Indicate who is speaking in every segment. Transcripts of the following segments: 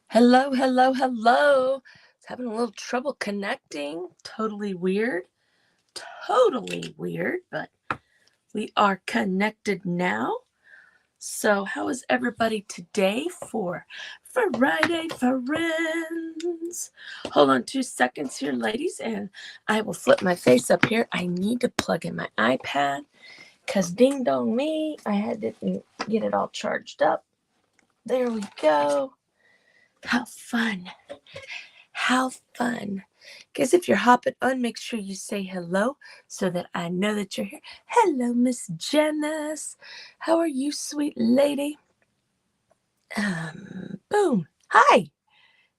Speaker 1: Hello, hello, hello. It's having a little trouble connecting. Totally weird, but we are connected now. So, how is everybody today for Friday Friends? Hold on 2 seconds here, ladies, and I will flip my face up here. I need to plug in my iPad because ding dong me, I had to get it all charged up. There we go. How fun. How fun. Guess if you're hopping on, make sure you say hello so that I know that you're here. Hello, Miss Janice. How are you, sweet lady? Boom. Hi.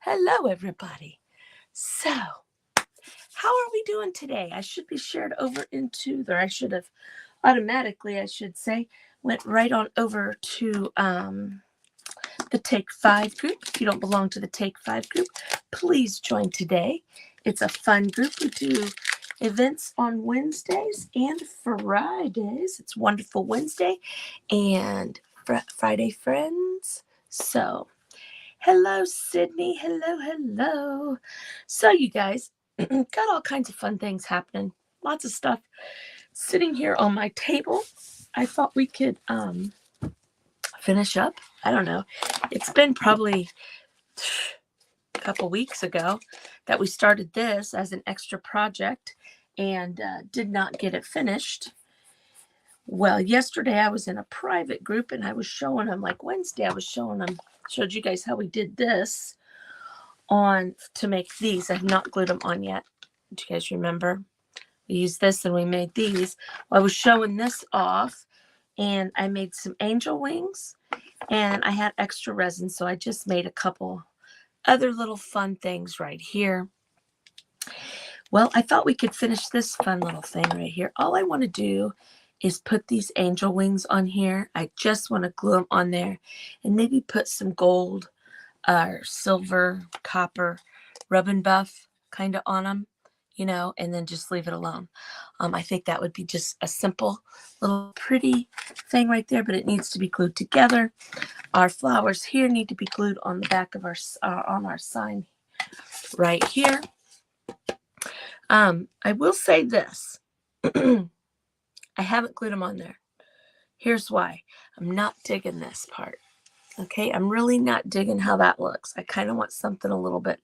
Speaker 1: Hello, everybody. So, how are we doing today? I should be shared over into there. I should have automatically, I should say, went right on over to the Take 5 group. If you don't belong to the Take 5 group, please join today. It's a fun group. We do events on Wednesdays and Fridays. It's Wonderful Wednesday and Friday Friends. So, hello, Sydney. Hello, hello. So, you guys, got all kinds of fun things happening. Lots of stuff sitting here on my table. I thought we could finish up. I don't know. It's been probably a couple weeks ago that we started this as an extra project and did not get it finished. Well, yesterday I was in a private group and I was showing them, like Wednesday, showed you guys how we did this on to make these. I have not glued them on yet. Do you guys remember? We used this and we made these. Well, I was showing this off and I made some angel wings and I had extra resin, so I just made a couple other little fun things right here. Well, I thought we could finish this fun little thing right here. All I want to do is put these angel wings on here. I just want to glue them on there and maybe put some gold or silver, copper, rub and buff kind of on them, and then just leave it alone. I think that would be just a simple little pretty thing right there, but it needs to be glued together. Our flowers here need to be glued on the back of on our sign right here. I will say this. I haven't glued them on there. Here's why. I'm not digging this part. Okay, I'm really not digging how that looks. I kind of want something a little bit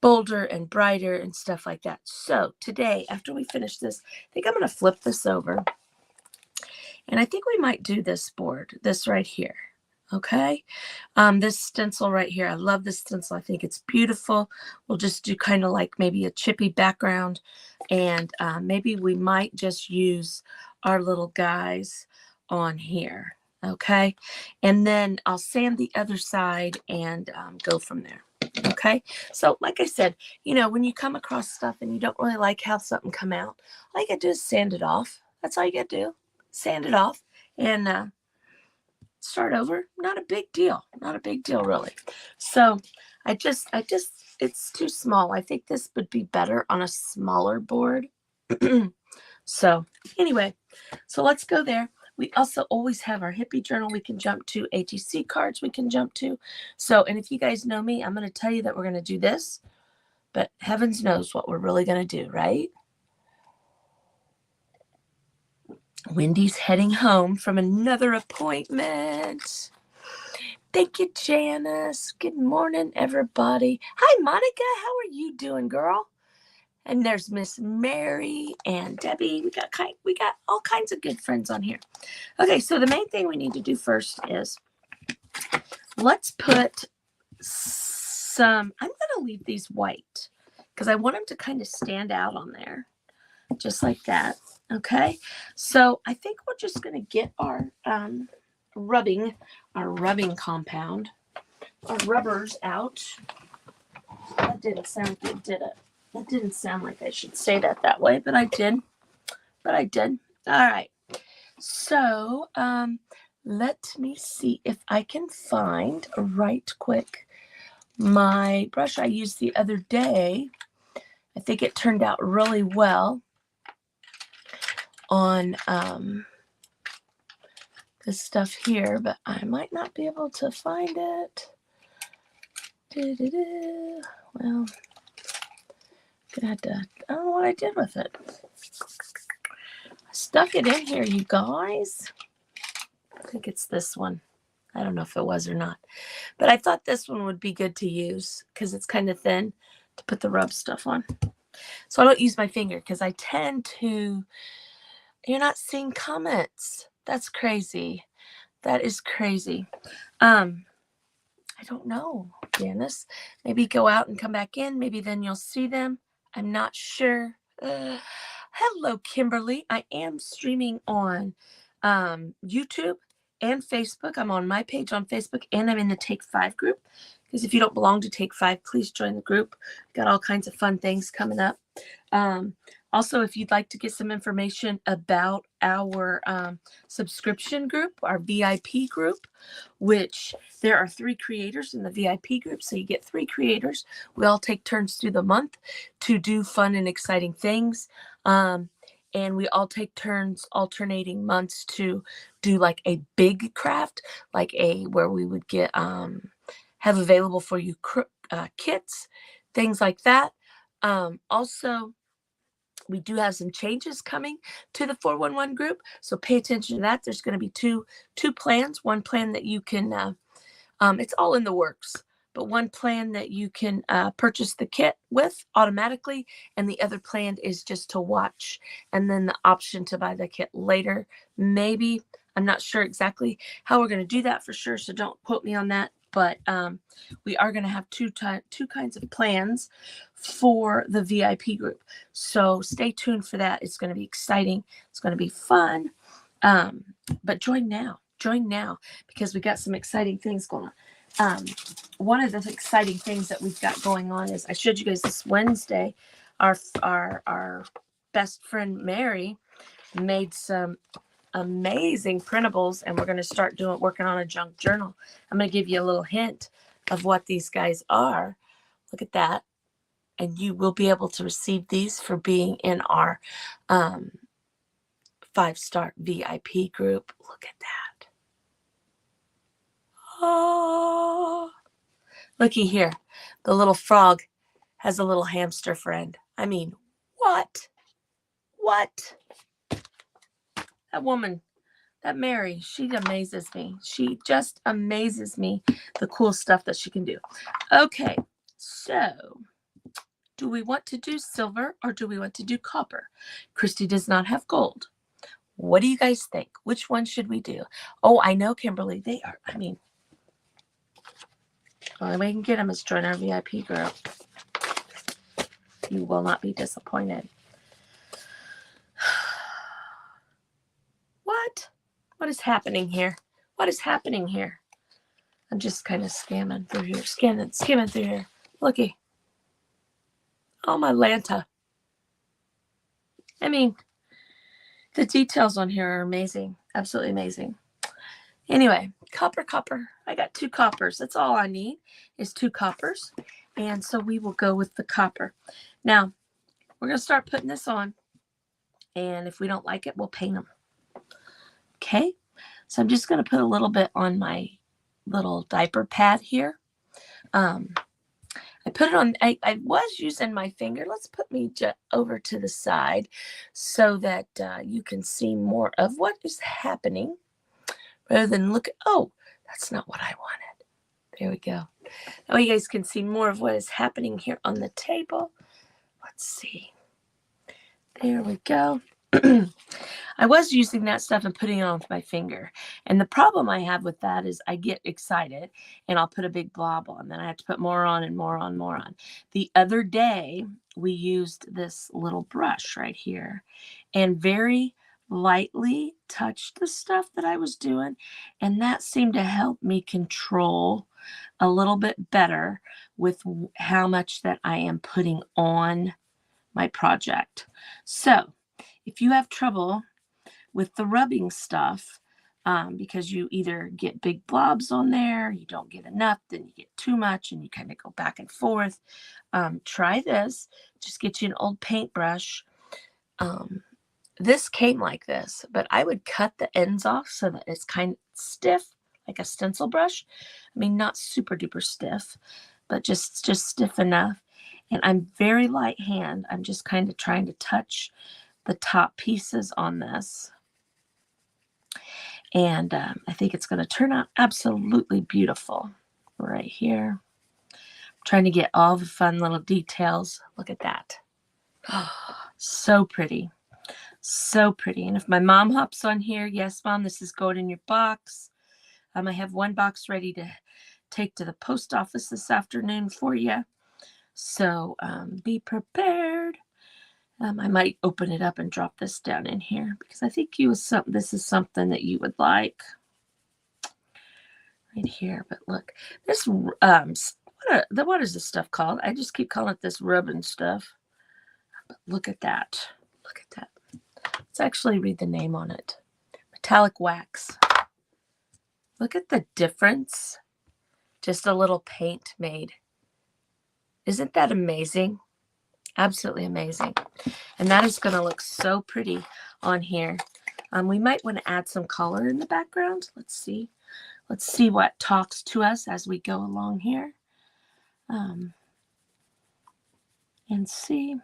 Speaker 1: bolder and brighter and stuff like that. So today, after we finish this, I think I'm going to flip this over. And I think we might do this board, this right here. Okay, this stencil right here. I love this stencil. I think it's beautiful. We'll just do kind of like maybe a chippy background. And maybe we might just use our little guys on here. Okay, and then I'll sand the other side and go from there. Okay, so like I said, when you come across stuff and you don't really like how something come out, all you gotta do is sand it off. That's all you gotta do. Sand it off and start over. Not a big deal. Not a big deal, really. So I just, it's too small. I think this would be better on a smaller board. So anyway, so let's go there. We also always have our hippie journal we can jump to, ATC cards we can jump to. So, and if you guys know me, I'm going to tell you that we're going to do this, but heavens knows what we're really going to do, right? Wendy's heading home from another appointment. Thank you, Janice. Good morning, everybody. Hi, Monica. How are you doing, girl? And there's Miss Mary and Debbie. We got all kinds of good friends on here. Okay, so the main thing we need to do first is let's put some. I'm going to leave these white because I want them to kind of stand out on there, just like that. Okay, so I think we're just going to get our rubbing compound, our rubbers out. That didn't sound good, did it? That didn't sound like I should say that way, but I did. All right. So, let me see if I can find right quick my brush I used the other day. I think it turned out really well on this stuff here, but I might not be able to find it. Well, gonna have to, I don't know what I did with it. I stuck it in here, you guys. I think it's this one. I don't know if it was or not. But I thought this one would be good to use because it's kind of thin to put the rub stuff on. So I don't use my finger because I tend to, you're not seeing comments. That's crazy. That is crazy. I don't know, Janice. Maybe go out and come back in. Maybe then you'll see them. I'm not sure. Hello, Kimberly. I am streaming on YouTube and Facebook. I'm on my page on Facebook, and I'm in the Take 5 group. Because if you don't belong to Take 5, please join the group. Got all kinds of fun things coming up. Also, if you'd like to get some information about our subscription group, our VIP group, which there are 3 creators in the VIP group. So you get 3 creators. We all take turns through the month to do fun and exciting things. And we all take turns alternating months to do like a big craft, like where we would get have available for you kits, things like that. Also, we do have some changes coming to the 411 group, so pay attention to that. There's going to be two plans. One plan that you can, it's all in the works, but one plan that you can purchase the kit with automatically, and the other plan is just to watch, and then the option to buy the kit later. Maybe, I'm not sure exactly how we're going to do that for sure, so don't quote me on that. But we are going to have two kinds of plans for the VIP group. So stay tuned for that. It's going to be exciting. It's going to be fun. But join now, because we got some exciting things going on. One of the exciting things that we've got going on is I showed you guys this Wednesday, our best friend Mary made some amazing printables, and we're going to start working on a junk journal. I'm going to give you a little hint of what these guys are. Look at that. And you will be able to receive these for being in our 5-star VIP group. Look at that. Oh, looky here. The little frog has a little hamster friend. I mean, what? That woman, that Mary, she amazes me. She just amazes me, the cool stuff that she can do. Okay, so do we want to do silver or do we want to do copper? Christy does not have gold. What do you guys think? Which one should we do? Oh, I know, Kimberly. They are, I mean, the only way we can get them is join our VIP group. You will not be disappointed. What is happening here? What is happening here? I'm just kind of scanning through here. Skimming through here. Looky. Oh, my Lanta. I mean, the details on here are amazing. Absolutely amazing. Anyway, copper. I got 2 coppers. That's all I need is 2 coppers. And so we will go with the copper. Now, we're going to start putting this on. And if we don't like it, we'll paint them. Okay, so I'm just going to put a little bit on my little diaper pad here. I put it on, I was using my finger. Let's put me over to the side so that you can see more of what is happening rather than look at, oh, that's not what I wanted. There we go. Now you guys can see more of what is happening here on the table. Let's see. There we go. I was using that stuff and putting it on with my finger. And the problem I have with that is I get excited and I'll put a big blob on. Then I have to put more on and more on. The other day, we used this little brush right here and very lightly touched the stuff that I was doing. And that seemed to help me control a little bit better with how much that I am putting on my project. So if you have trouble with the rubbing stuff, because you either get big blobs on there, you don't get enough, then you get too much, and you kind of go back and forth, try this. Just get you an old paintbrush. This came like this, but I would cut the ends off so that it's kind of stiff, like a stencil brush. I mean, not super duper stiff, but just stiff enough. And I'm very light hand. I'm just kind of trying to touch the top pieces on this. And I think it's going to turn out absolutely beautiful right here. I'm trying to get all the fun little details. Look at that. Oh, so pretty. So pretty. And if my mom hops on here, yes, Mom, this is going in your box. I have one box ready to take to the post office this afternoon for you. So be prepared. I might open it up and drop this down in here because I think this is something that you would like right here. But look, this what is this stuff called? I just keep calling it this rubbing stuff. But look at that. Look at that. Let's actually read the name on it. Metallic wax. Look at the difference. Just a little paint made. Isn't that amazing? Absolutely amazing. And that is going to look so pretty on here. We might want to add some color in the background. Let's see. Let's see what talks to us as we go along here. And see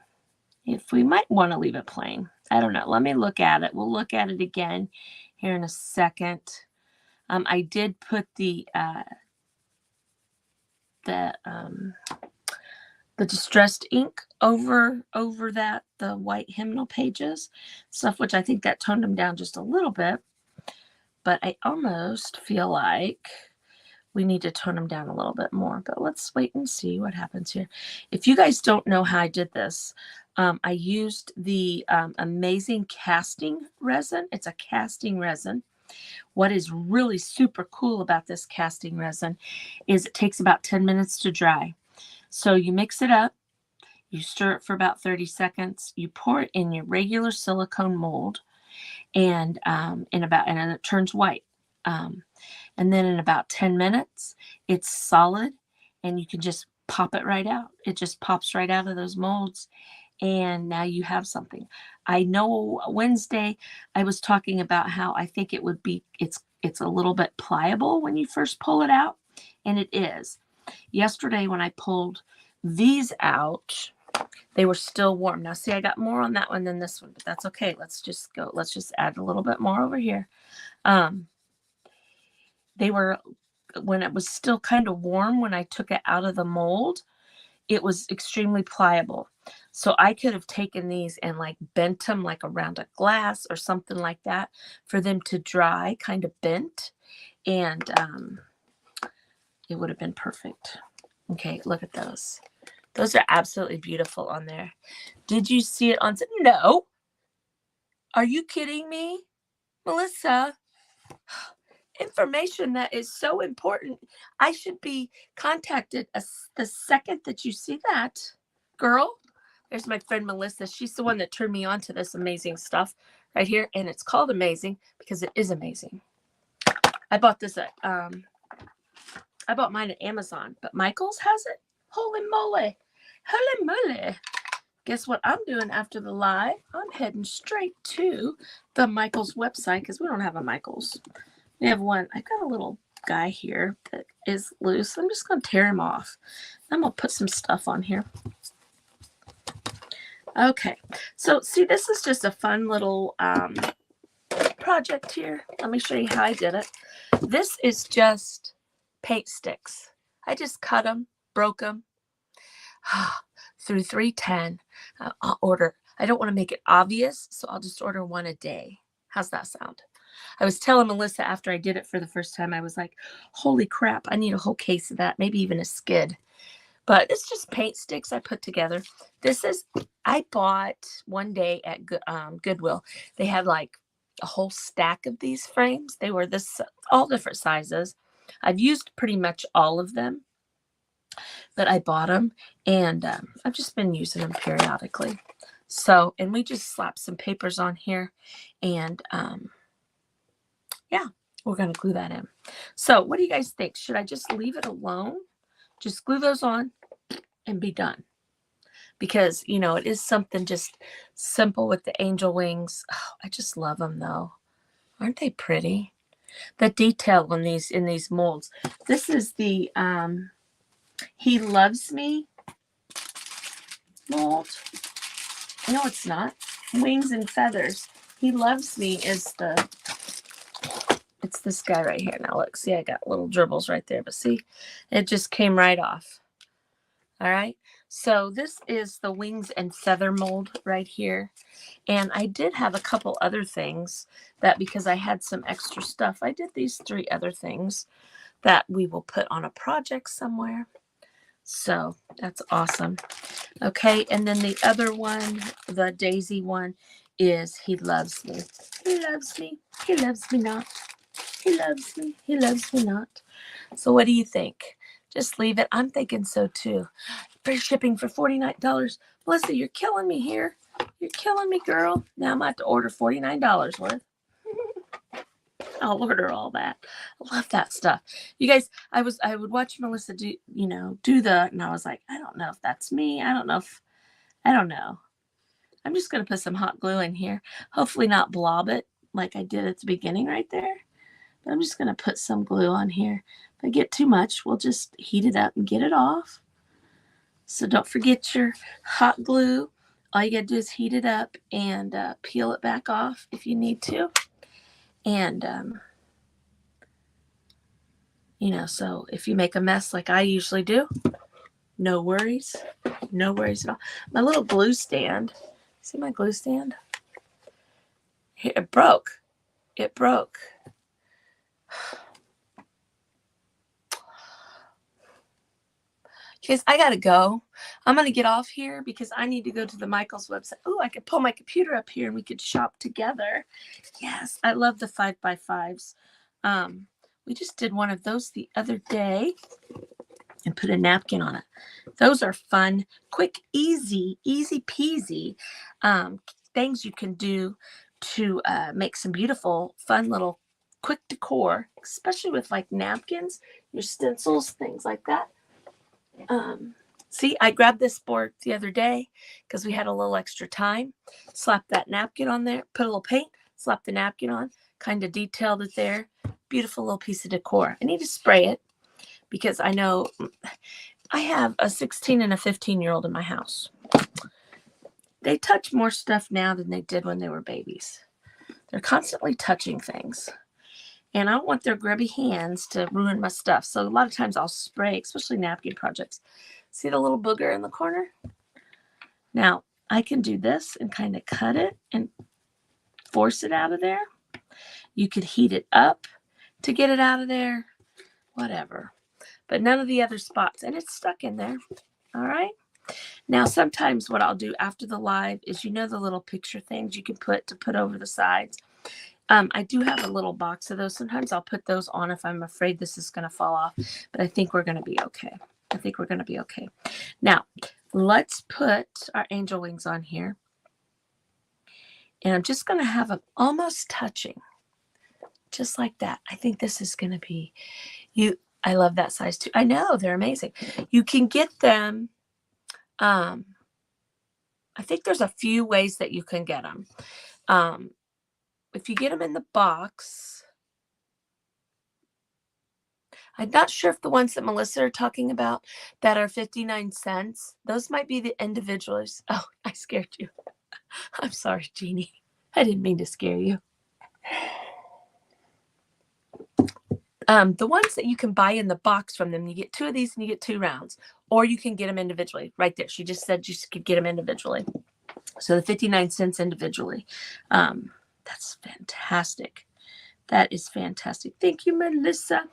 Speaker 1: if we might want to leave it plain. I don't know. Let me look at it. We'll look at it again here in a second. I did put the distressed ink over that, the white hymnal pages stuff, which I think that toned them down just a little bit. But I almost feel like we need to tone them down a little bit more. But let's wait and see what happens here. If you guys don't know how I did this, I used the amazing casting resin. It's a casting resin. What is really super cool about this casting resin is it takes about 10 minutes to dry. So you mix it up, you stir it for about 30 seconds, you pour it in your regular silicone mold, and it turns white. And then in about 10 minutes, it's solid, and you can just pop it right out. It just pops right out of those molds, and now you have something. I know Wednesday I was talking about how I think it would be, it's a little bit pliable when you first pull it out, and it is. Yesterday when I pulled these out, they were still warm. Now see, I got more on that one than this one, but that's okay. Let's just add a little bit more over here. They were, when it was still kind of warm, when I took it out of the mold, it was extremely pliable. So I could have taken these and like bent them like around a glass or something like that for them to dry kind of bent. And it would have been perfect. Okay, look at those. Those are absolutely beautiful on there. Did you see it on? No. Are you kidding me, Melissa? Information that is so important. I should be contacted the second that you see that. Girl, there's my friend Melissa. She's the one that turned me on to this amazing stuff right here. And it's called Amazing because it is amazing. I bought this at, I bought mine at Amazon, but Michaels has it. Holy moly. Holy moly. Guess what I'm doing after the live? I'm heading straight to the Michaels website because we don't have a Michaels. We have one. I got a little guy here that is loose. I'm just going to tear him off. I'm going to put some stuff on here. Okay. So, see, this is just a fun little project here. Let me show you how I did it. This is just paint sticks. I just cut them, broke them through 310. I'll order. I don't want to make it obvious, so I'll just order one a day. How's that sound? I was telling Melissa after I did it for the first time, I was like, holy crap, I need a whole case of that, maybe even a skid. But it's just paint sticks I put together. I bought one day at Goodwill. They had like a whole stack of these frames. They were all different sizes. I've used pretty much all of them, but I bought them, and I've just been using them periodically. So, and we just slapped some papers on here, and yeah, we're going to glue that in. So what do you guys think? Should I just leave it alone? Just glue those on and be done. Because, you know, it is something just simple with the angel wings. Oh, I just love them though. Aren't they pretty? The detail on in these molds. This is the He Loves Me mold. No, it's not. Wings and Feathers. He Loves Me is it's this guy right here. Now look, see, I got little dribbles right there, but see, it just came right off. All right. So this is the Wings and Feather mold right here. And I did have a couple other things that, because I had some extra stuff, I did these 3 other things that we will put on a project somewhere. So that's awesome. Okay, and then the other one, the daisy one, is He Loves Me. He loves me. He loves me not. He loves me. He loves me not. So what do you think? Just leave it. I'm thinking so too. Free shipping for $49. Melissa, you're killing me here. You're killing me, girl. Now I'm about to order $49 worth. I'll order all that. I love that stuff. You guys, I would watch Melissa do that, and I was like, I don't know if that's me. I don't know. I'm just going to put some hot glue in here. Hopefully not blob it like I did at the beginning right there. But I'm just going to put some glue on here. If I get too much, we'll just heat it up and get it off. So don't forget your hot glue. All you got to do is heat it up and peel it back off if you need to. And, so if you make a mess like I usually do, no worries. No worries at all. My little glue stand. See my glue stand? Here, it broke. It broke. Guys, I gotta go. I'm gonna get off here because I need to go to the Michaels website. Oh, I could pull my computer up here and we could shop together. Yes, I love the 5x5s. We just did one of those the other day and put a napkin on it. Those are fun, quick, easy peasy things you can do to make some beautiful, fun little quick decor, especially with like napkins, your stencils, things like that. See, I grabbed this board the other day because we had a little extra time. Slap that napkin on there, put a little paint, slap the napkin on, kind of detailed it there. Beautiful little piece of decor. I need to spray it because I know I have a 16 and a 15-year-old in my house. They touch more stuff now than they did when they were babies. They're constantly touching things. And I don't want their grubby hands to ruin my stuff. So a lot of times I'll spray, especially napkin projects. See the little booger in the corner? Now, I can do this and kind of cut it and force it out of there. You could heat it up to get it out of there. Whatever. But none of the other spots. And it's stuck in there. All right? Now, sometimes what I'll do after the live is, the little picture things you can put over the sides. I do have a little box of those. Sometimes I'll put those on if I'm afraid this is going to fall off. But I think we're going to be okay. Now, let's put our angel wings on here. And I'm just going to have them almost touching. Just like that. I think this is going to be I love that size too. I know, they're amazing. You can get them. I think there's a few ways that you can get them. If you get them in the box, I'm not sure if the ones that Melissa are talking about that are 59 cents, those might be the individuals. Oh, I scared you. I'm sorry, Jeannie. I didn't mean to scare you. The ones that you can buy in the box from them, you get 2 of these and you get 2 rounds, or you can get them individually. Right there. She just said you could get them individually. So the 59 cents individually. That's fantastic. That is fantastic. Thank you, Melissa.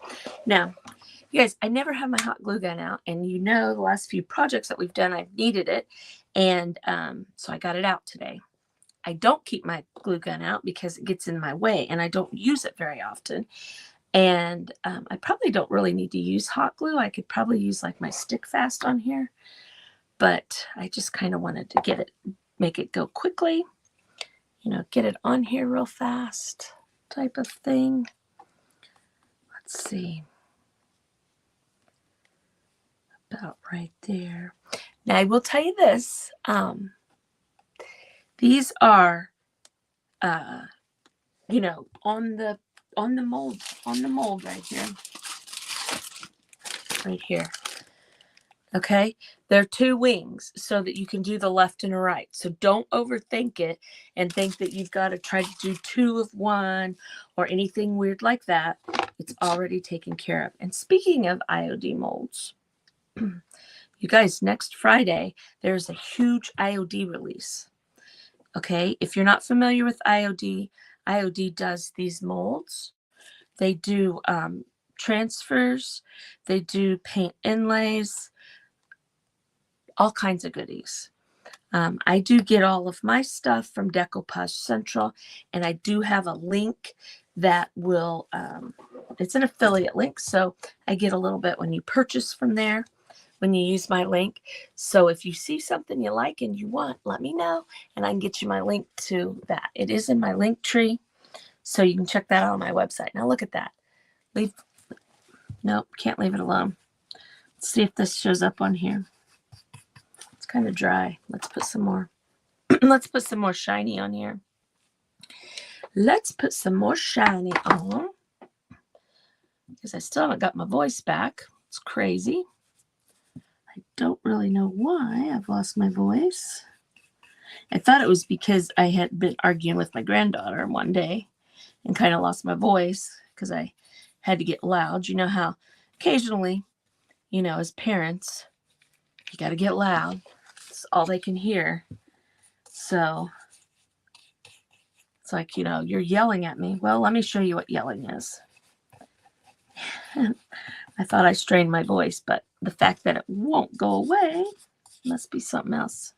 Speaker 1: Now, you guys, I never have my hot glue gun out. And the last few projects that we've done, I've needed it. And so I got it out today. I don't keep my glue gun out because it gets in my way and I don't use it very often. And I probably don't really need to use hot glue. I could probably use like my stick fast on here. But I just kind of wanted to make it go quickly. Get it on here real fast type of thing. Let's see. About right there. Now I will tell you this. These are, on the mold right here. Okay, they're two wings so that you can do the left and a right. So don't overthink it and think that you've got to try to do two of one or anything weird like that. It's already taken care of. And speaking of IOD molds, you guys, next Friday, there's a huge IOD release. Okay, if you're not familiar with IOD, IOD does these molds. They do transfers, they do paint inlays, all kinds of goodies. I do get all of my stuff from Decoupage Central, and I do have a link that will, it's an affiliate link, so I get a little bit when you purchase from there, when you use my link. So if you see something you like and you want, let me know, and I can get you my link to that. It is in my link tree, so you can check that out on my website. Now look at that. Nope, can't leave it alone. Let's see if this shows up on here. It's kind of dry. Let's put some more. Let's put some more shiny on here. Let's put some more shiny on. Because I still haven't got my voice back. It's crazy. I don't really know why I've lost my voice. I thought it was because I had been arguing with my granddaughter one day and kind of lost my voice because I had to get loud. You know how occasionally, as parents, you got to get loud. It's all they can hear. So it's like, you're yelling at me. Well, let me show you what yelling is. I thought I strained my voice, but the fact that it won't go away must be something else.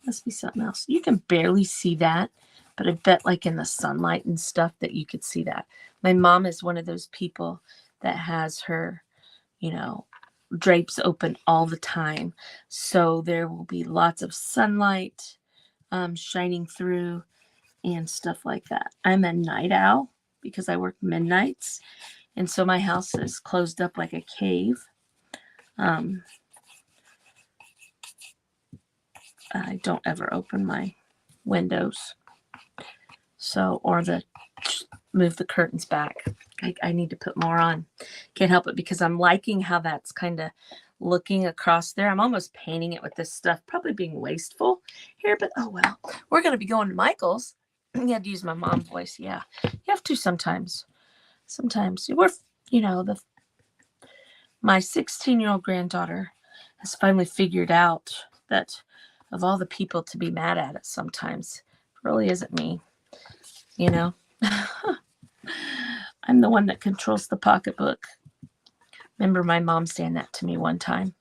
Speaker 1: Must be something else. You can barely see that, but I bet like in the sunlight and stuff that you could see that. My mom is one of those people that has her, drapes open all the time. So there will be lots of sunlight shining through and stuff like that. I'm a night owl because I work midnights. And so my house is closed up like a cave. I don't ever open my windows. So, or move the curtains back. I need to put more on. Can't help it because I'm liking how that's kind of looking across there. I'm almost painting it with this stuff, probably being wasteful here, but oh well. We're going to be going to Michael's. You had to use my mom voice. Yeah, you have to sometimes. Sometimes we're, my 16-year-old granddaughter has finally figured out that of all the people to be mad at it sometimes, it really isn't me. I'm the one that controls the pocketbook. Remember my mom saying that to me one time.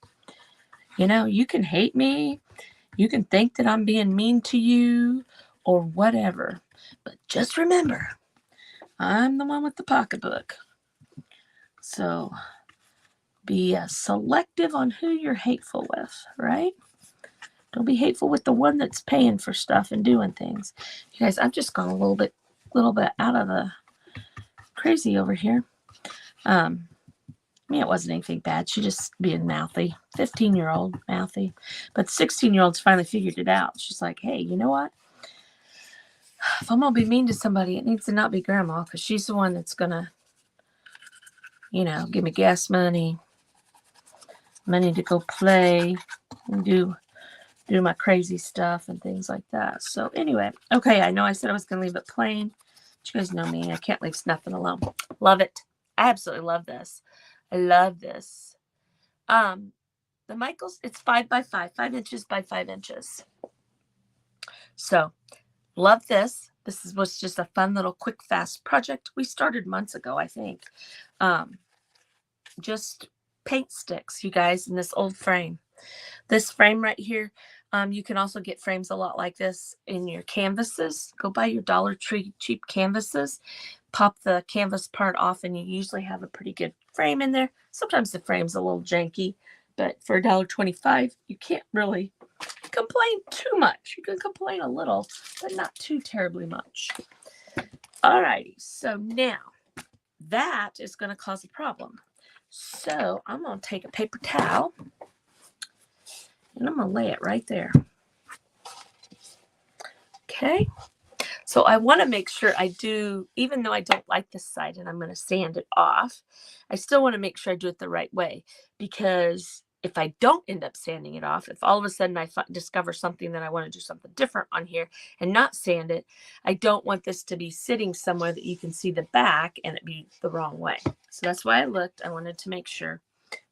Speaker 1: You can hate me. You can think that I'm being mean to you or whatever. But just remember, I'm the one with the pocketbook. So be selective on who you're hateful with, right? Don't be hateful with the one that's paying for stuff and doing things. You guys, I've just gone a little bit out of the crazy over here. It wasn't anything bad. She just being mouthy. 15-year-old mouthy. But 16-year-old's finally figured it out. She's like, hey, you know what? If I'm going to be mean to somebody, it needs to not be grandma because she's the one that's going to, give me gas money to go play and do my crazy stuff and things like that. So anyway, okay, I know I said I was going to leave it plain. But you guys know me. I can't leave nothing alone. Love it. I absolutely love this. I love this. The Michaels, it's 5 by 5 inches by 5 inches. So love this. This was just a fun little quick, fast project. We started months ago, I think. Just paint sticks, you guys, in this old frame. This frame right here, you can also get frames a lot like this in your canvases. Go buy your Dollar Tree cheap canvases. Pop the canvas part off, and you usually have a pretty good frame in there. Sometimes the frame's a little janky, but for $1.25, you can't really complain too much. You can complain a little, but not too terribly much. Alrighty, so now that is going to cause a problem. So I'm going to take a paper towel and I'm going to lay it right there. Okay. So I want to make sure I do, even though I don't like this side and I'm going to sand it off, I still want to make sure I do it the right way because if I don't end up sanding it off, if all of a sudden I discover something that I want to do something different on here and not sand it, I don't want this to be sitting somewhere that you can see the back and it be the wrong way. So that's why I looked. I wanted to make sure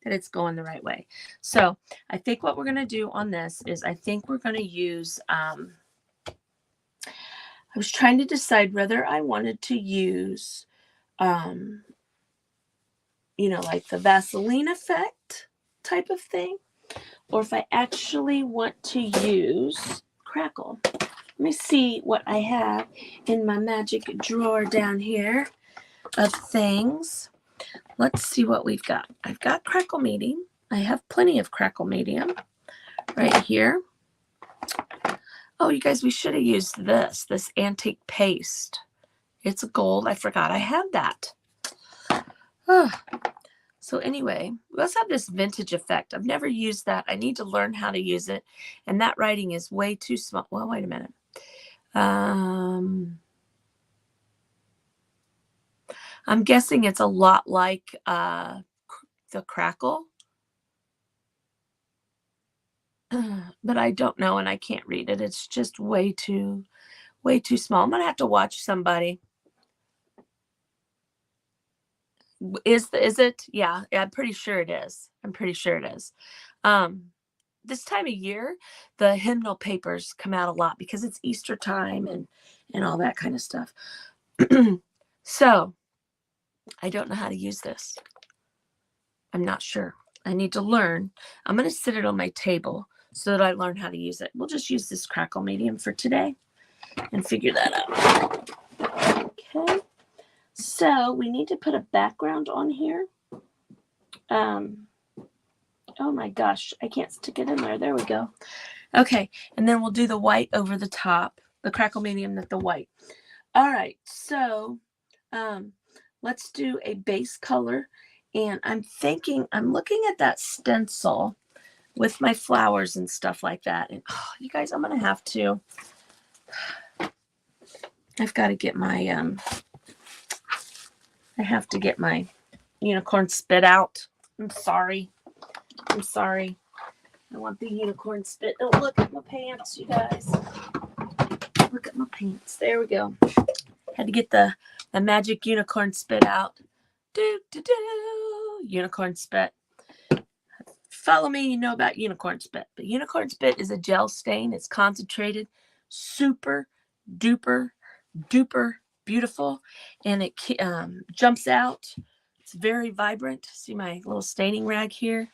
Speaker 1: that it's going the right way. So I think what we're going to do on this is I think we're going to use, I was trying to decide whether I wanted to use, you know, like the Vaseline effect type of thing, or if I actually want to use Crackle. Let me see what I have in my magic drawer down here of things. Let's see what we've got. I've got Crackle Medium. I have plenty of Crackle Medium right here. Oh, you guys, we should have used this antique paste. It's a gold. I forgot I had that. Oh. So anyway, we also have this vintage effect. I've never used that. I need to learn how to use it. And that writing is way too small. Well, wait a minute. I'm guessing it's a lot like the Crackle. But I don't know and I can't read it. It's just way too small. I'm going to have to watch somebody. Is it? Yeah, I'm pretty sure it is. I'm pretty sure it is. This time of year, the hymnal papers come out a lot because it's Easter time and all that kind of stuff. So I don't know how to use this. I'm not sure. I need to learn. I'm going to sit it on my table so that I learn how to use it. We'll just use this Crackle Medium for today and figure that out. Okay. So we need to put a background on here. Oh my gosh, I can't stick it in there. There we go. Okay, and then we'll do the white over the top, the Crackle Medium, not the white. All right, so let's do a base color. And I'm looking at that stencil with my flowers and stuff like that. And you guys, I'm going to have to, I've got to get my, I have to get my unicorn spit out. I'm sorry. I want the unicorn spit. Oh, look at my pants, you guys. Look at my pants. There we go. Had to get the magic unicorn spit out. Unicorn spit. Follow me, you know about unicorn spit. But unicorn spit is a gel stain. It's concentrated, super duper beautiful, and it jumps out. It's very vibrant. See my little staining rag here?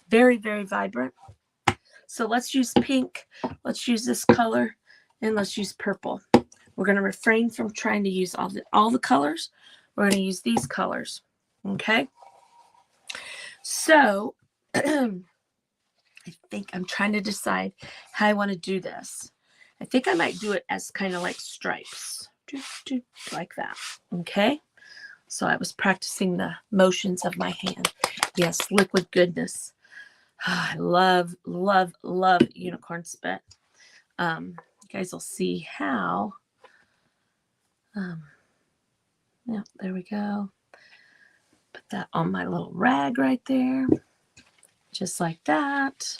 Speaker 1: Very vibrant. So let's use pink. Let's use this color, and let's use purple. We're going to refrain from trying to use all the colors. We're going to use these colors. Okay. So I think I'm trying to decide how I want to do this. I think I might do it as kind of like stripes. Like that. Okay. So I was practicing the motions of my hand. Yes, liquid goodness. I love unicorn spit. You guys will see how. Yeah, there we go. Put that on my little rag right there. Just like that.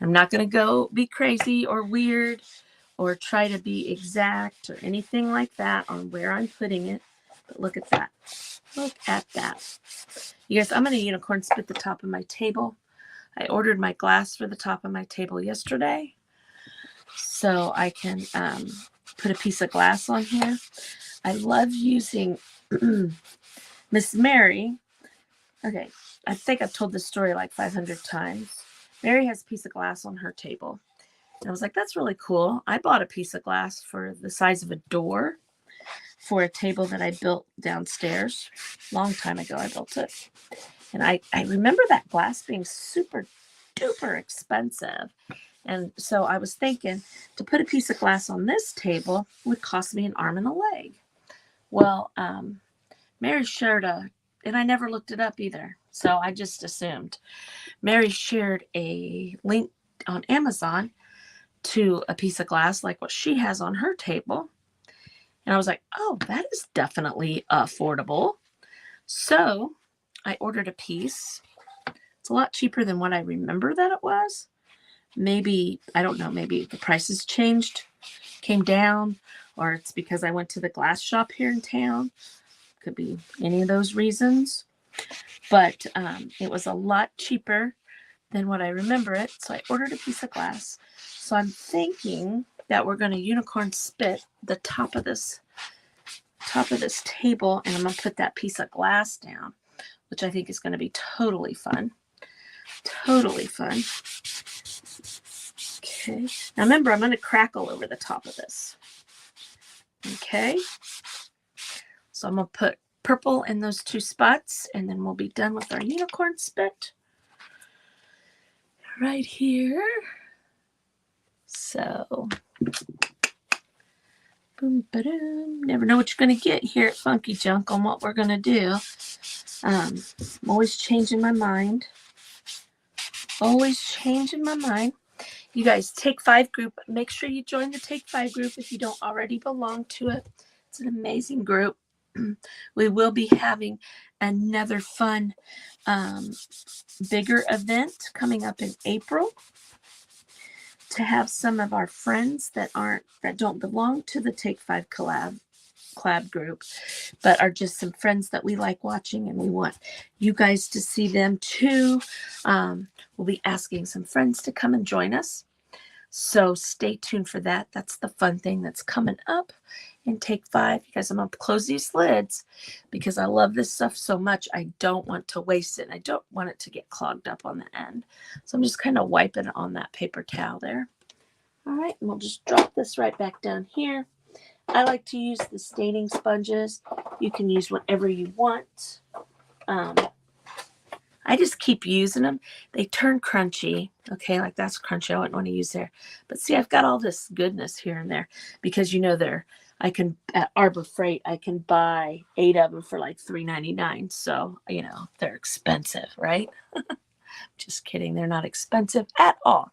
Speaker 1: I'm not going to go be crazy or weird or try to be exact or anything like that on where I'm putting it. But look at that. Look at that. You guys, I'm going to unicorn spit the top of my table. I ordered my glass for the top of my table yesterday, so I can put a piece of glass on here. I love using Miss Mary. Okay, I think I've told this story like 500 times. Mary has a piece of glass on her table. And I was like, that's really cool. I bought a piece of glass for the size of a door for a table that I built downstairs. Long time ago, I built it. And I remember that glass being super duper expensive. And so I was thinking to put a piece of glass on this table would cost me an arm and a leg. Well, Mary shared and I never looked it up either. So I just assumed. Mary shared a link on Amazon to a piece of glass like what she has on her table. And I was like, oh, that is definitely affordable. So I ordered a piece. It's a lot cheaper than what I remember that it was. Maybe, I don't know, maybe the prices changed, came down, or it's because I went to the glass shop here in town. Could be any of those reasons. But it was a lot cheaper than what I remember it. So I ordered a piece of glass. So I'm thinking that we're going to unicorn spit the top of this table, and I'm going to put that piece of glass down, which I think is going to be totally fun. Totally fun. Okay. Now remember, I'm going to crackle over the top of this. Okay. So I'm going to put purple in those two spots, and then we'll be done with our unicorn spit right here. So, boom, ba-doom. Never know what you're going to get here at Funky Junk on what we're going to do. I'm always changing my mind. Always changing my mind. You guys, Take 5 group. Make sure you join the Take 5 group if you don't already belong to it. It's an amazing group. We will be having another fun, bigger event coming up in April to have some of our friends that don't belong to the Take 5 collab group, but are just some friends that we like watching, and we want you guys to see them too. We'll be asking some friends to come and join us. So stay tuned for that. That's the fun thing that's coming up in Take 5. You guys, I'm going to close these lids because I love this stuff so much. I don't want to waste it. I don't want it to get clogged up on the end. So I'm just kind of wiping it on that paper towel there. All right, and we'll just drop this right back down here. I like to use the staining sponges. You can use whatever you want. I just keep using them. They turn crunchy. Okay, like that's crunchy. I wouldn't want to use there. But see, I've got all this goodness here and there because I can at Arbor Freight, I can buy 8 of them for like $3.99. So, they're expensive, right? Just kidding. They're not expensive at all.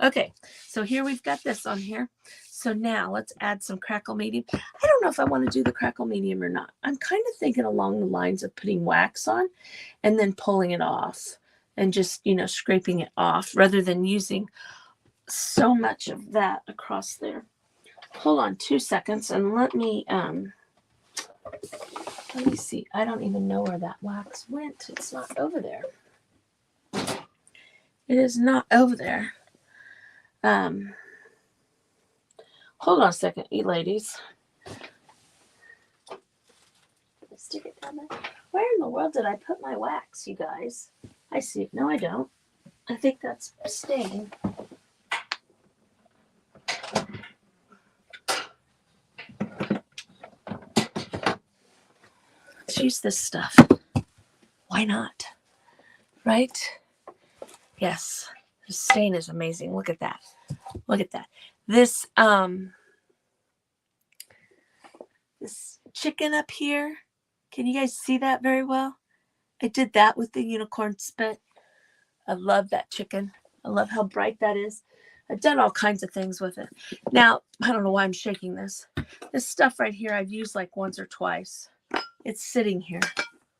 Speaker 1: Okay, so here we've got this on here. So now let's add some crackle medium. I don't know if I want to do the crackle medium or not. I'm kind of thinking along the lines of putting wax on and then pulling it off and just, scraping it off rather than using so much of that across there. Hold on 2 seconds and let me see. I don't even know where that wax went. It's not over there. It is not over there. Hold on a second, you ladies. Stick it down there. Where in the world did I put my wax, you guys? I see it. No, I don't. I think that's stain. Let's use this stuff. Why not? Right? Yes. The stain is amazing. Look at that. Look at that. This chicken up here, can you guys see that very well? I did that with the unicorn spit. I love that chicken. I love how bright that is. I've done all kinds of things with it. Now, I don't know why I'm shaking this. This stuff right here I've used like once or twice. It's sitting here.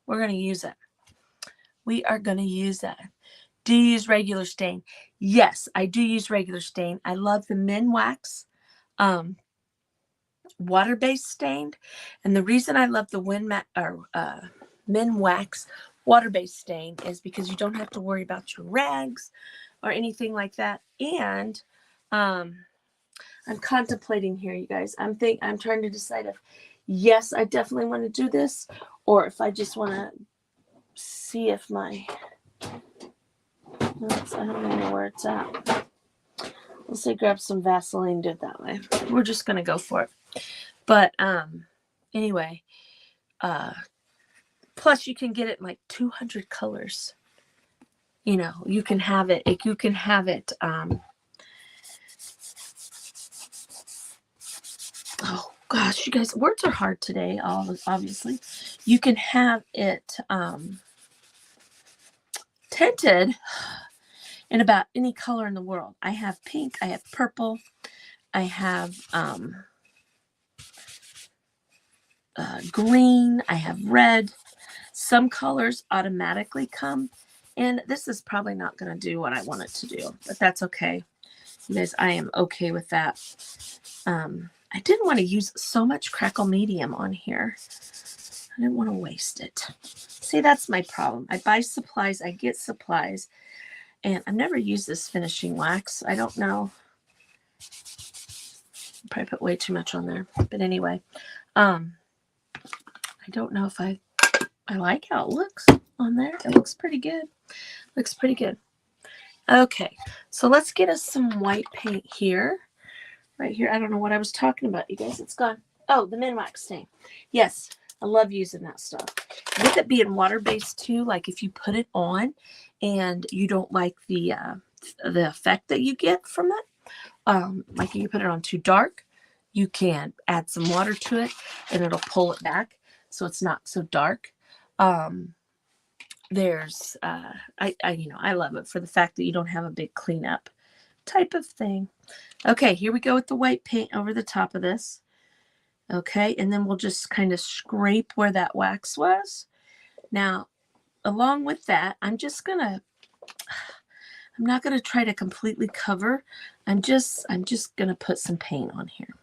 Speaker 1: We're going to use it. We are going to use that. Do you use regular stain? Yes, I do use regular stain. I love the Minwax water-based stained. And the reason I love the Minwax water-based stain is because you don't have to worry about your rags or anything like that. And I'm contemplating here, you guys. I'm trying to decide if, yes, I definitely want to do this, or if I just want to see if I don't even know where it's at. Let's say grab some Vaseline, do it that way. We're just going to go for it. But anyway, plus you can get it in like 200 colors. You can have it. You can have it. Oh gosh, you guys, words are hard today. Obviously, you can have it tinted in about any color in the world. I have pink. I have purple. I have green. I have red. Some colors automatically come And this is probably not going to do what I want it to do, but that's okay. You guys, I am okay with that. I didn't want to use so much Crackle Medium on here. I didn't want to waste it. See, that's my problem. I buy supplies, I get supplies, and I've never used this finishing wax. I don't know. Probably put way too much on there. But anyway, I don't know if I like how it looks on there. It looks pretty good. Looks pretty good. Okay, so let's get us some white paint here. Right here. I don't know what I was talking about, you guys. It's gone. Oh, the Minwax stain. Yes, I love using that stuff. With it being water-based too, like if you put it on and you don't like the effect that you get from it, like if you put it on too dark, you can add some water to it and it'll pull it back so it's not so dark. There's I love it for the fact that you don't have a big cleanup type of thing. Okay, here we go with the white paint over the top of this. Okay, and then we'll just kind of scrape where that wax was. Now, along with that, I'm not gonna try to completely cover. I'm just gonna put some paint on here.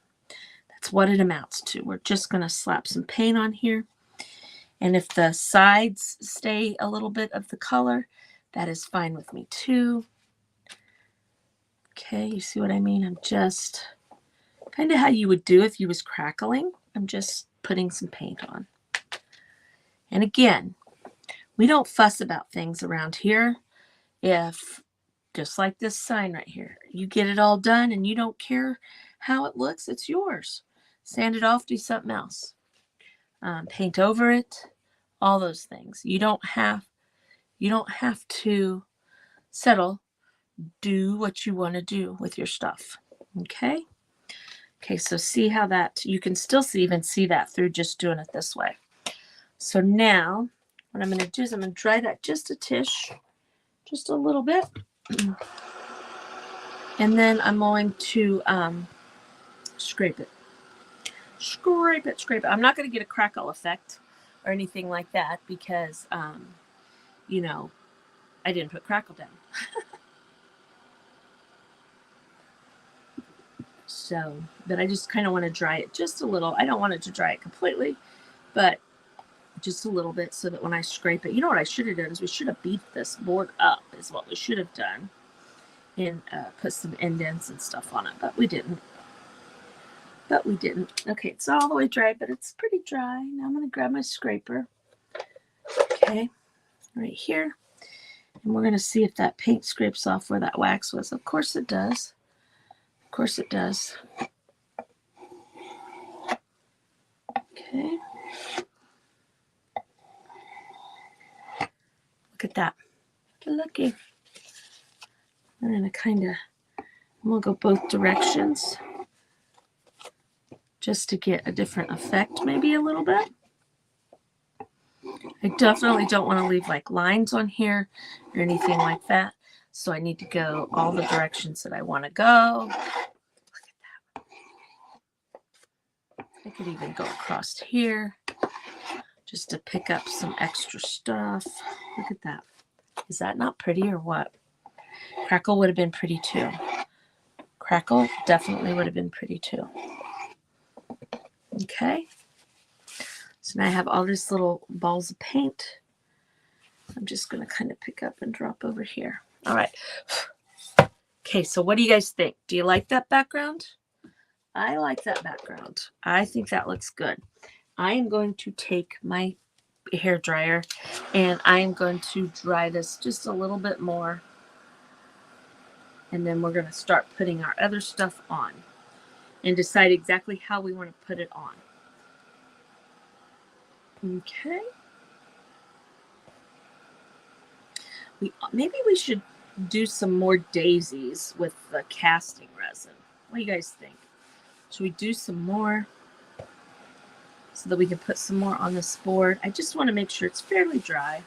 Speaker 1: That's what it amounts to. We're just gonna slap some paint on here. And if the sides stay a little bit of the color, that is fine with me too. Okay, you see what I mean? I'm just kind of how you would do if you was crackling. I'm just putting some paint on. And again, we don't fuss about things around here. If, just like this sign right here, you get it all done and you don't care how it looks, it's yours. Sand it off, do something else. Paint over it, all those things. You don't have to settle. Do what you want to do with your stuff. Okay. Okay, so see how that, you can still even see that through just doing it this way. So now what I'm going to do is I'm going to dry that just a tish, just a little bit. And then I'm going to scrape it. Scrape it, scrape it. I'm not going to get a crackle effect or anything like that because, you know, I didn't put crackle down. So, but I just kind of want to dry it just a little. I don't want it to dry it completely, but just a little bit so that when I scrape it, you know what I should have done is we should have beat this board up is what we should have done and put some indents and stuff on it, but we didn't. Okay, it's not all the way dry, but it's pretty dry. Now I'm going to grab my scraper. Okay, right here. And we're going to see if that paint scrapes off where that wax was. Of course it does. Of course it does. Okay. Look at that. Looky. I'm going to I'm going to go both directions just to get a different effect, maybe a little bit. I definitely don't want to leave like lines on here or anything like that. So I need to go all the directions that I want to go. Look at that. I could even go across here just to pick up some extra stuff. Look at that. Is that not pretty or what? Crackle would have been pretty too. Crackle definitely would have been pretty too. Okay. So now I have all these little balls of paint. I'm just going to kind of pick up and drop over here. All right. Okay, so what do you guys think? Do you like that background? I like that background. I think that looks good. I am going to take my hair dryer and I am going to dry this just a little bit more. And then we're going to start putting our other stuff on and decide exactly how we want to put it on. Okay. Maybe we should do some more daisies with the casting resin. What do you guys think? Should we do some more so that we can put some more on this board? I just want to make sure it's fairly dry.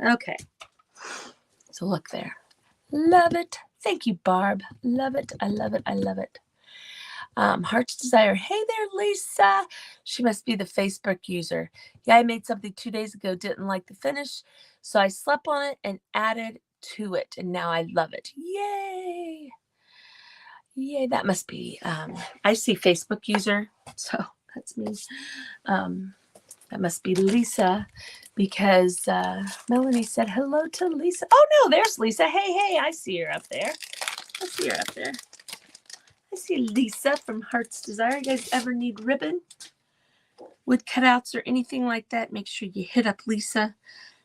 Speaker 1: Okay. So look there. Love it. Thank you, Barb. Love it. I love it. I love it. Heart's Desire. Hey there, Lisa. She must be the Facebook user. Yeah, I made something 2 days ago, didn't like the finish, so I slept on it and added to it, and now I love it. Yay! Yay, that must be, I see Facebook user, so that's me. That must be Lisa, because Melanie said hello to Lisa. Oh, no, there's Lisa. Hey, I see her up there. I see her up there. I see Lisa from Heart's Desire. You guys ever need ribbon, wood cutouts, or anything like that, make sure you hit up Lisa.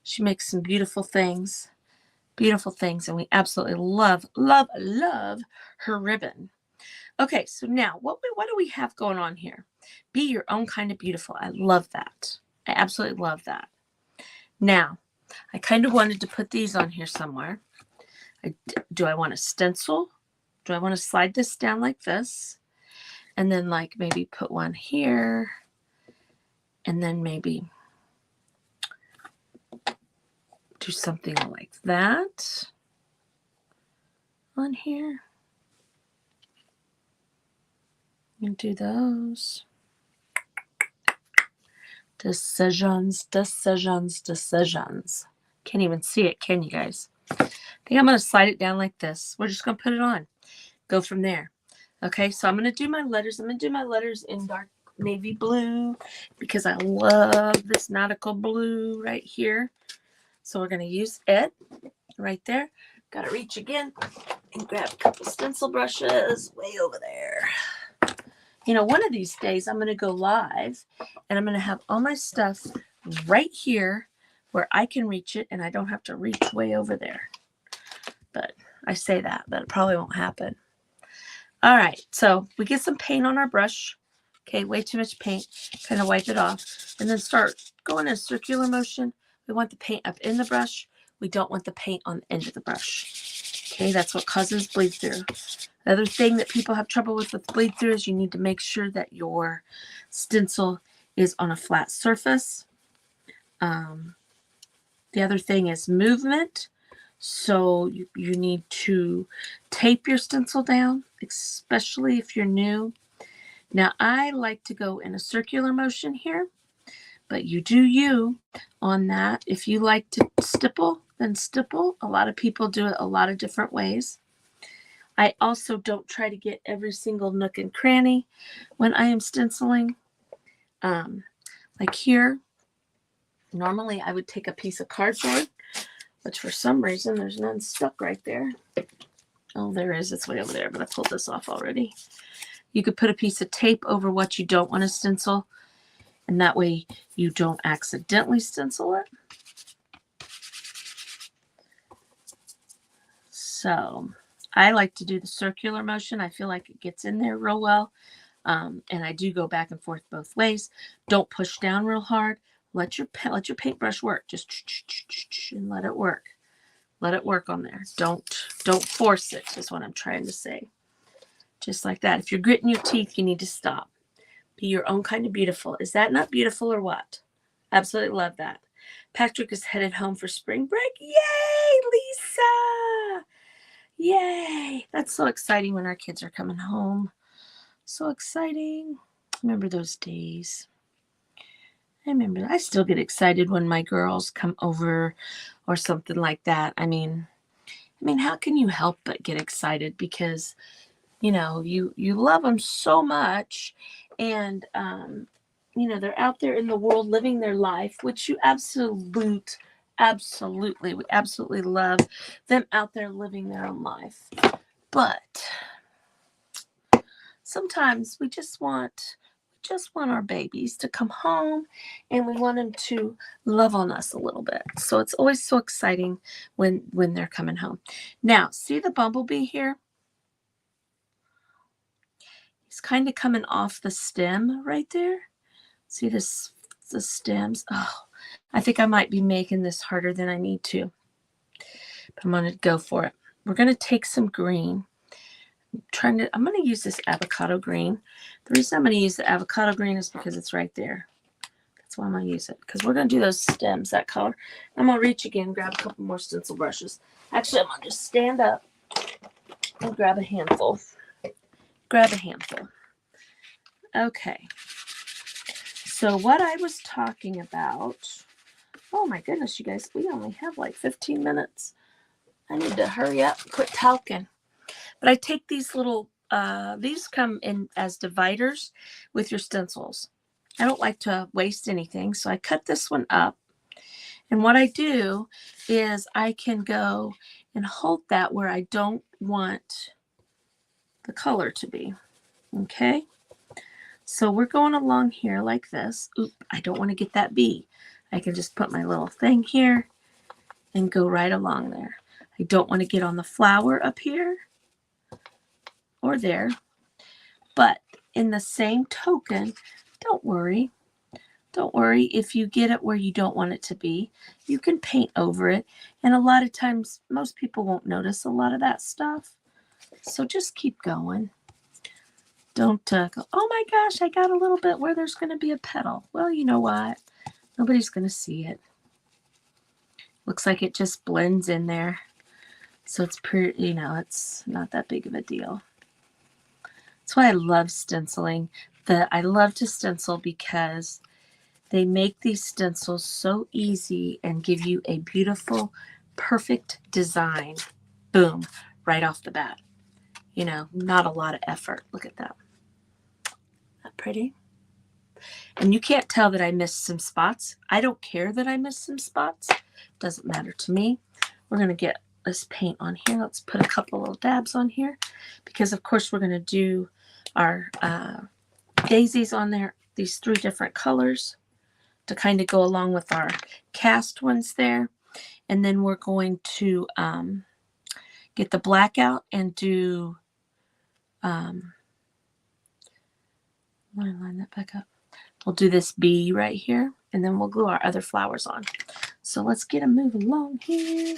Speaker 1: She makes some beautiful things, and we absolutely love her ribbon. Okay, so now what do we have going on here? Be your own kind of beautiful. I love that. I absolutely love that. Now, I kind of wanted to put these on here somewhere. Do I want to stencil? Do I want to slide this down like this? And then like maybe put one here. And then maybe do something like that on here. And do those. Decisions. Can't even see it, can you guys? I think I'm going to slide it down like this. We're just going to put it on. Go from there. Okay, so I'm going to do my letters. I'm going to do my letters in dark navy blue because I love this nautical blue right here. So we're going to use it right there. Got to reach again and grab a couple stencil brushes way over there. You know, one of these days I'm going to go live and I'm going to have all my stuff right here where I can reach it and I don't have to reach way over there. But I say that, but it probably won't happen. All right, so we get some paint on our brush. Okay, way too much paint. Kind of wipe it off and then start going in a circular motion. We want the paint up in the brush. We don't want the paint on the end of the brush. Okay, that's what causes bleed through. The other thing that people have trouble with bleed through is you need to make sure that your stencil is on a flat surface. The other thing is movement. So you need to tape your stencil down, especially if you're new. Now, I like to go in a circular motion here, but you do you on that. If you like to stipple, then stipple. A lot of people do it a lot of different ways. I also don't try to get every single nook and cranny when I am stenciling. Like here, normally I would take a piece of cardboard, which for some reason there's none stuck right there. Oh, there is. It's way over there, but I pulled this off already. You could put a piece of tape over what you don't want to stencil, and that way you don't accidentally stencil it. So I like to do the circular motion. I feel like it gets in there real well. And I do go back and forth both ways. Don't push down real hard. Let your paintbrush work. Just and let it work. Let it work on there. Don't force it, is what I'm trying to say. Just like that. If you're gritting your teeth, you need to stop. Be your own kind of beautiful. Is that not beautiful or what? Absolutely love that. Patrick is headed home for spring break. Yay, Lisa! Yay! That's so exciting when our kids are coming home. So exciting. I remember those days. I still get excited when my girls come over or something like that. I mean, how can you help but get excited? Because, you know, you love them so much, and, you know, they're out there in the world living their life, which you absolutely love them out there living their own life. But sometimes we just want our babies to come home, and we want them to love on us a little bit. So it's always so exciting when they're coming home. Now, see the bumblebee here? He's kind of coming off the stem right there. See the stems? Oh, I think I might be making this harder than I need to. But I'm going to go for it. We're going to take some green. I'm going to use this avocado green. The reason I'm going to use the avocado green is because it's right there. That's why I'm going to use it, because we're going to do those stems that color. I'm going to reach again, grab a couple more stencil brushes. Actually, I'm going to just stand up and grab a handful. Okay. So what I was talking about, oh my goodness, you guys, we only have like 15 minutes. I need to hurry up, quit talking. But I take these little, these come in as dividers with your stencils. I don't like to waste anything, so I cut this one up. And what I do is I can go and hold that where I don't want the color to be. Okay? So we're going along here like this. Oop, I don't want to get that bee. I can just put my little thing here and go right along there. I don't want to get on the flower up here or there. But in the same token, don't worry. Don't worry if you get it where you don't want it to be. You can paint over it. And a lot of times, most people won't notice a lot of that stuff. So just keep going. Don't go, oh my gosh, I got a little bit where there's going to be a petal. Well, you know what? Nobody's going to see it. Looks like it just blends in there. So it's pretty, you know, it's not that big of a deal. That's why I love stenciling. I love to stencil because they make these stencils so easy and give you a beautiful, perfect design. Boom, right off the bat. You know, not a lot of effort. Look at that. Isn't that pretty? And you can't tell that I missed some spots. I don't care that I missed some spots. Doesn't matter to me. We're going to get this paint on here. Let's put a couple little dabs on here because, of course, we're going to do our daisies on there, these 3 different colors to kind of go along with our cast ones there. And then we're going to get the black out and do, line that back up. We'll do this bee right here, and then we'll glue our other flowers on. So let's get them moving along here.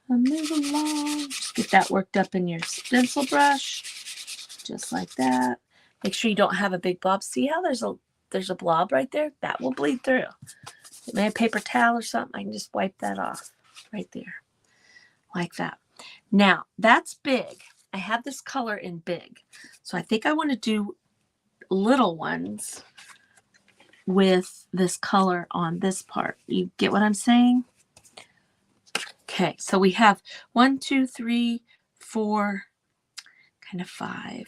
Speaker 1: Move along. Just get that worked up in your stencil brush, just like that. Make sure you don't have a big blob. See how there's a blob right there? That will bleed through. Maybe a paper towel or something. I can just wipe that off right there, like that. Now that's big. I have this color in big, so I think I want to do little ones with this color on this part. You get what I'm saying? Okay, so we have 1, 2, 3, 4, kind of 5.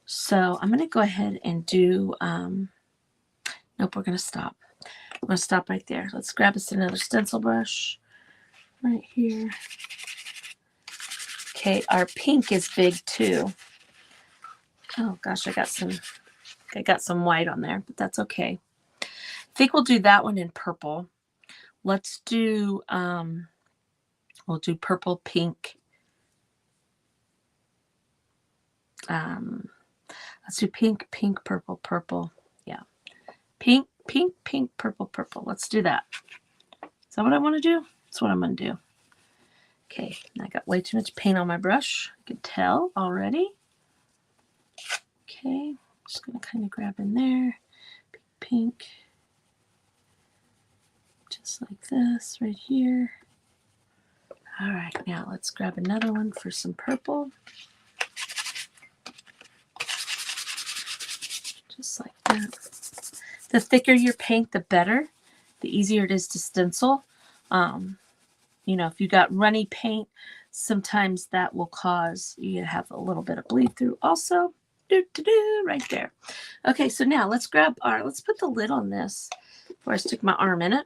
Speaker 1: So I'm going to go ahead and do, nope, we're going to stop. I'm going to stop right there. Let's grab us another stencil brush right here. Okay, our pink is big too. Oh gosh, I got some white on there, but that's okay. I think we'll do that one in purple. Let's do, we'll do purple, pink. Let's do pink, pink, purple, purple. Yeah. Pink, pink, pink, purple, purple. Let's do that. Is that what I want to do? That's what I'm going to do. Okay. I got way too much paint on my brush. I can tell already. Okay. Just going to kind of grab in there. Pink. Just like this right here. All right. Now let's grab another one for some purple. Just like that. The thicker your paint, the better. The easier it is to stencil. You know, if you got runny paint, sometimes that will cause you to have a little bit of bleed through also. Right there. Okay, so now let's put the lid on this before I stick my arm in it.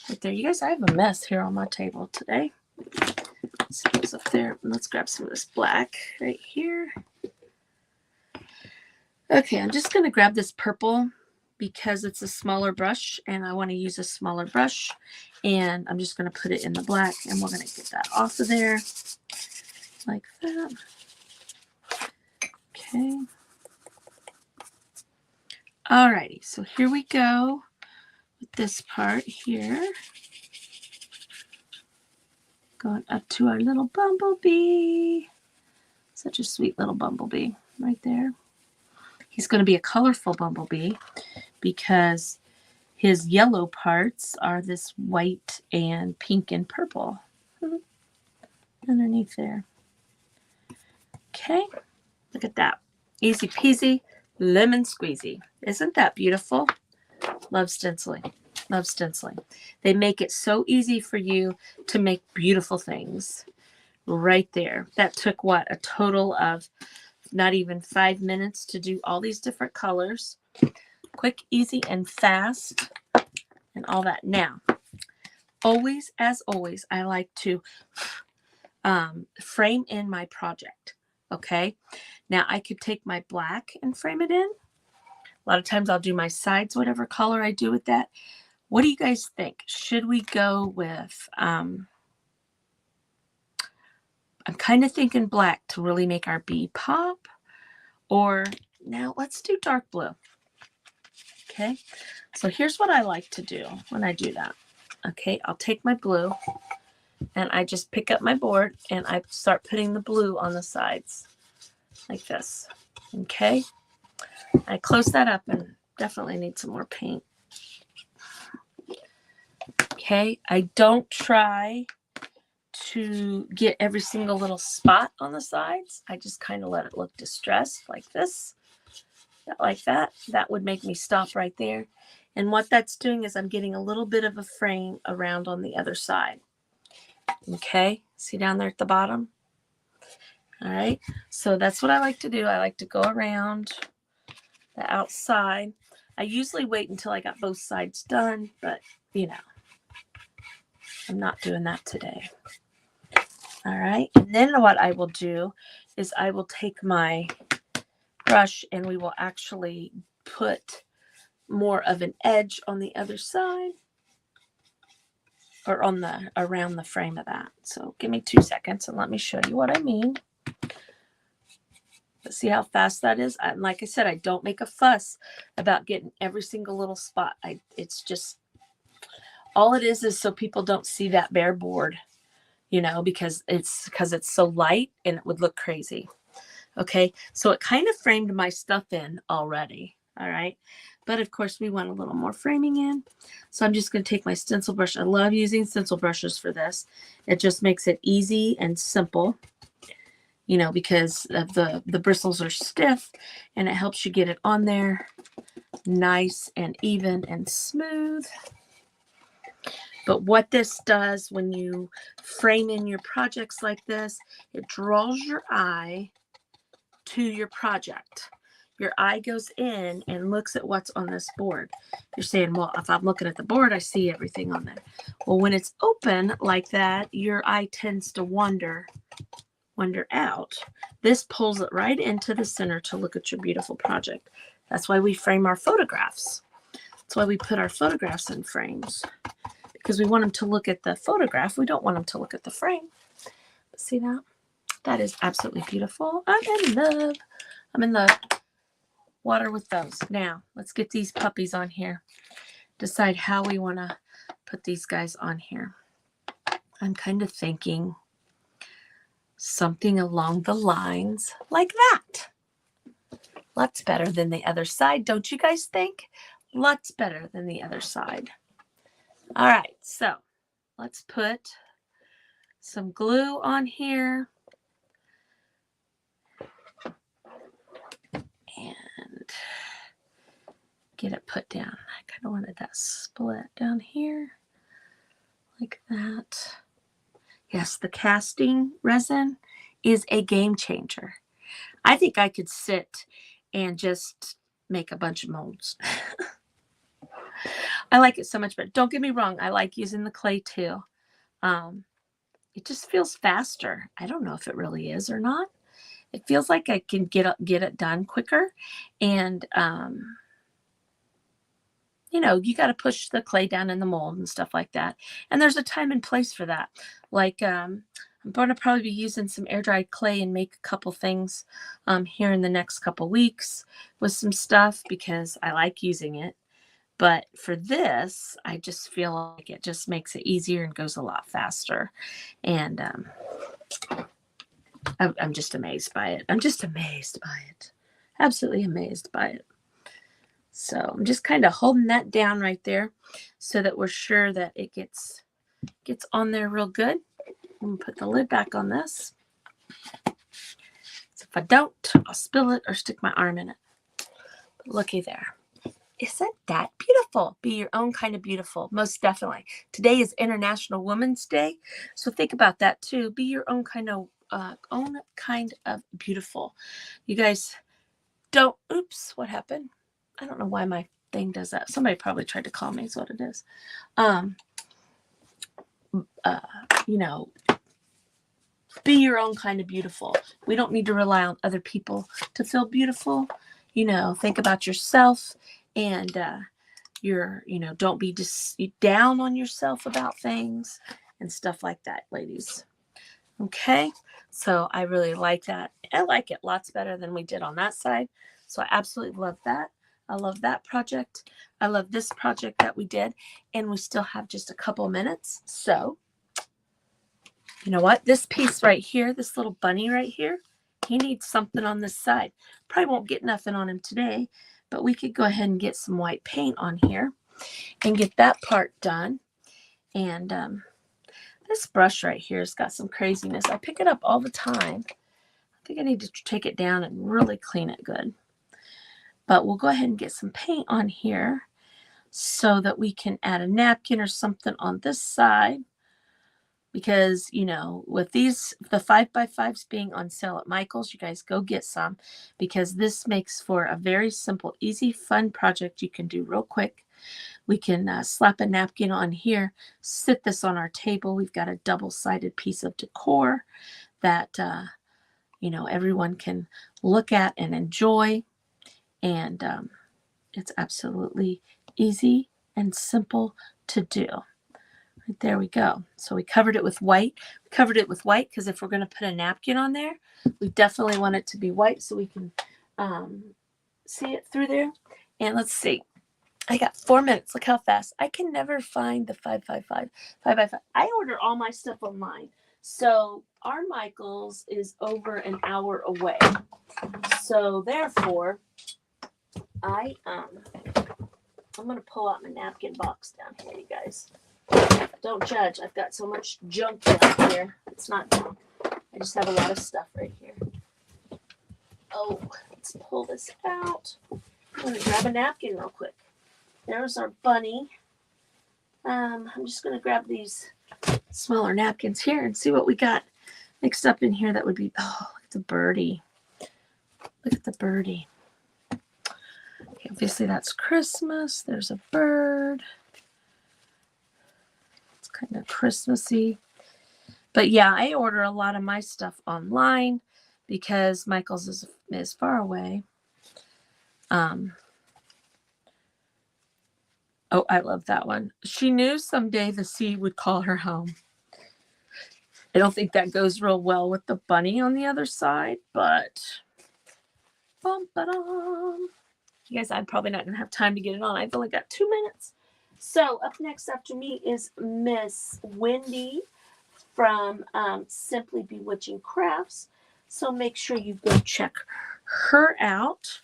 Speaker 1: Right there. You guys, I have a mess here on my table today. Let's put this up there. Let's grab some of this black right here. Okay, I'm just going to grab this purple because it's a smaller brush and I want to use a smaller brush. And I'm just going to put it in the black and we're going to get that off of there like that. Okay. Alrighty, so here we go with this part here. Going up to our little bumblebee. Such a sweet little bumblebee right there. He's going to be a colorful bumblebee because his yellow parts are this white and pink and purple underneath there. Okay, look at that. Easy peasy, lemon squeezy. Isn't that beautiful? Love stenciling. Love stenciling. They make it so easy for you to make beautiful things right there. That took what? A total of not even 5 minutes to do all these different colors. Quick, easy, and fast, and all that. Now, always, as always, I like to frame in my project. Okay. Now I could take my black and frame it in. A lot of times I'll do my sides, whatever color I do with that. What do you guys think? Should we go with, I'm kind of thinking black to really make our bee pop, or now let's do dark blue. Okay. So here's what I like to do when I do that. Okay. I'll take my blue and I just pick up my board and I start putting the blue on the sides like this. Okay. I close that up and definitely need some more paint. Okay. I don't try to get every single little spot on the sides. I just kind of let it look distressed like this, like that. That would make me stop right there. And what that's doing is I'm getting a little bit of a frame around on the other side. Okay. See down there at the bottom? All right. So that's what I like to do. I like to go around the outside. I usually wait until I got both sides done, but you know, I'm not doing that today. All right. And then what I will do is I will take my brush and we will actually put more of an edge on the other side, or on the around the frame of that. So give me 2 seconds and let me show you what I mean. But see how fast that is? And like I said, I don't make a fuss about getting every single little spot. It's just, all it is so people don't see that bare board, you know, because it's so light and it would look crazy. Okay, so it kind of framed my stuff in already. All right, but of course we want a little more framing in. So I'm just going to take my stencil brush. I love using stencil brushes for this. It just makes it easy and simple, you know, because of the bristles are stiff, and it helps you get it on there nice and even and smooth. But what this does when you frame in your projects like this, it draws your eye to your project. Your eye goes in and looks at what's on this board. You're saying, well, if I'm looking at the board, I see everything on there. Well, when it's open like that, your eye tends to wander out. This pulls it right into the center to look at your beautiful project. That's why we frame our photographs. That's why we put our photographs in frames, because we want them to look at the photograph. We don't want them to look at the frame. See that? That is absolutely beautiful. I'm in love. I'm in the water with those. Now, let's get these puppies on here. Decide how we want to put these guys on here. I'm kind of thinking something along the lines like that. Lots better than the other side, don't you guys think? Lots better than the other side. All right, so let's put some glue on here. And get it put down. I kind of wanted that split down here like that. Yes, the casting resin is a game changer. I think I could sit and just make a bunch of molds. I like it so much, but don't get me wrong. I like using the clay too. It just feels faster. I don't know if it really is or not. It feels like I can get it done quicker. And, you know, you got to push the clay down in the mold and stuff like that. And there's a time and place for that. Like, I'm going to probably be using some air dried clay and make a couple things here in the next couple weeks with some stuff, because I like using it. But for this, I just feel like it just makes it easier and goes a lot faster. And I'm just amazed by it. I'm just amazed by it. Absolutely amazed by it. So I'm just kind of holding that down right there so that we're sure that it gets on there real good. I'm going to put the lid back on this. So if I don't, I'll spill it or stick my arm in it. Looky there. Isn't that beautiful? Be your own kind of beautiful. Most definitely. Today is International Women's Day. So think about that too. Be your own kind of beautiful. You guys don't, oops, what happened? I don't know why my thing does that. Somebody probably tried to call me is what it is. You know, be your own kind of beautiful. We don't need to rely on other people to feel beautiful. You know, think about yourself and don't be just down on yourself about things and stuff like that, ladies. Okay, so I really like that. I like it lots better than we did on that side. So I absolutely love that. I love that project. I love this project that we did. And we still have just a couple minutes. So, you know what? This piece right here, this little bunny right here, he needs something on this side. Probably won't get nothing on him today, but we could go ahead and get some white paint on here and get that part done. And this brush right here has got some craziness. I pick it up all the time. I think I need to take it down and really clean it good. But we'll go ahead and get some paint on here so that we can add a napkin or something on this side. Because, you know, with these, the 5x5s being on sale at Michael's, you guys go get some. Because this makes for a very simple, easy, fun project you can do real quick. We can slap a napkin on here, sit this on our table. We've got a double-sided piece of decor that, you know, everyone can look at and enjoy. And it's absolutely easy and simple to do. Right there we go. So we covered it with white. We covered it with white because if we're going to put a napkin on there, we definitely want it to be white so we can see it through there. And let's see. I got 4 minutes. Look how fast. I can never find the 5x5. 5x5. I order all my stuff online. So our Michael's is over an hour away. So therefore, I'm going to pull out my napkin box down here, you guys. Don't judge. I've got so much junk down here. It's not junk. I just have a lot of stuff right here. Oh, let's pull this out. I'm going to grab a napkin real quick. There's our bunny. I'm just going to grab these smaller napkins here and see what we got mixed up in here. That would be, oh, look at the birdie. Look at the birdie. Okay, obviously that's Christmas. There's a bird. It's kind of Christmassy. But yeah, I order a lot of my stuff online because Michael's is far away. Oh, I love that one. She knew someday the sea would call her home. I don't think that goes real well with the bunny on the other side, but bum-ba-dum. You guys, I'm probably not going to have time to get it on. I've only got 2 minutes. So up next after me is Miss Wendy from Simply Bewitching Crafts. So make sure you go check her out.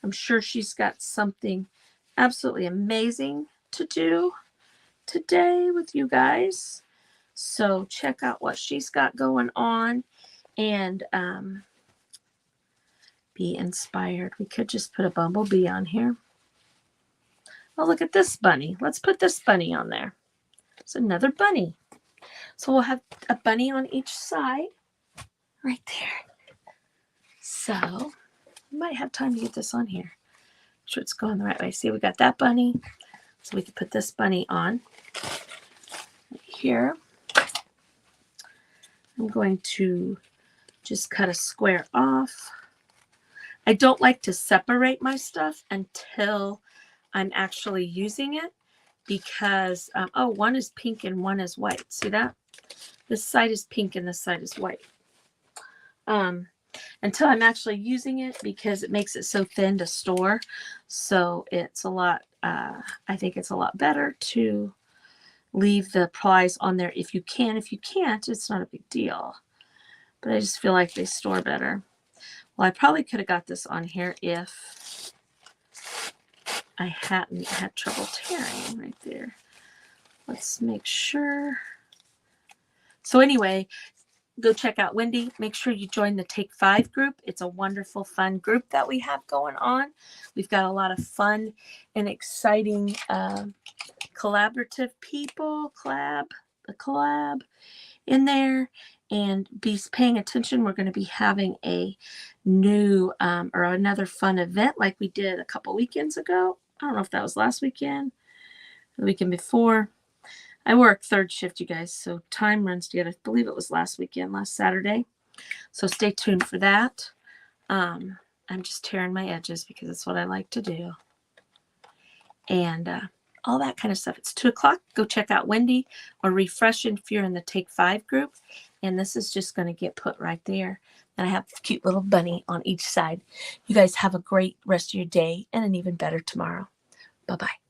Speaker 1: I'm sure she's got something absolutely amazing to do today with you guys. So check out what she's got going on and be inspired. We could just put a bumblebee on here. Oh, look at this bunny. Let's put this bunny on there. It's another bunny. So we'll have a bunny on each side right there. So we might have time to get this on here. Make sure it's going the right way. See, we got that bunny. So we can put this bunny on right here. I'm going to just cut a square off. I don't like to separate my stuff until I'm actually using it because, oh, one is pink and one is white. See that? This side is pink and this side is white. Until I'm actually using it because it makes it so thin to store. So it's a lot, I think it's a lot better to leave the plies on there if you can. If you can't, it's not a big deal. But I just feel like they store better. Well, I probably could have got this on here if I hadn't had trouble tearing right there. Let's make sure. So anyway, go check out Wendy. Make sure you join the Take 5 group. It's a wonderful, fun group that we have going on. We've got a lot of fun and exciting collaborative people, collab in there. And be paying attention. We're going to be having a new or another fun event like we did a couple weekends ago. I don't know if that was last weekend or the weekend before. I work third shift, you guys, so time runs together. I believe it was last Saturday. So stay tuned for that. I'm just tearing my edges because it's what I like to do. And all that kind of stuff. It's 2:00. Go check out Wendy or refresh if you're in the Take 5 group. And this is just going to get put right there. And I have a cute little bunny on each side. You guys have a great rest of your day and an even better tomorrow. Bye-bye.